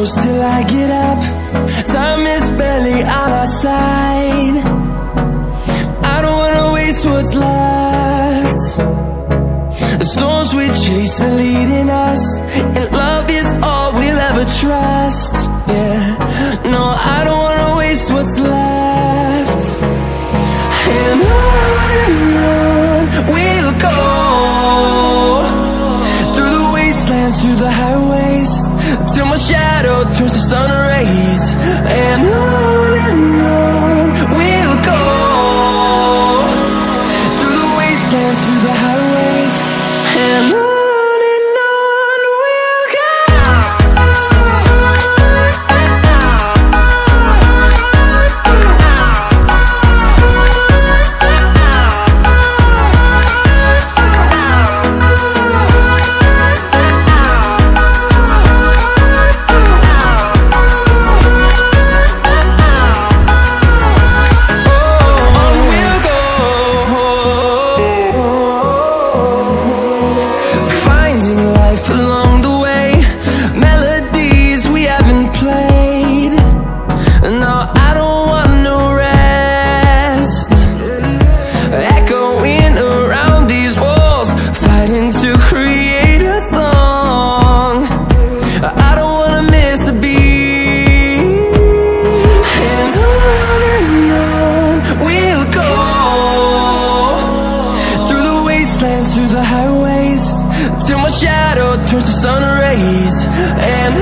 close till I get up. Time is barely on our side. I don't wanna waste what's left. The storms we chase are leading us, and love is all we'll ever trust. Yeah, no, I don't wanna waste what's left. And on we'll go, through the wastelands, through the highways, till my shadow turns to sun rays. And on we'll go, through the wastelands, through the highways, and on we'll go. Through the highways, till my shadow turns to sun rays. And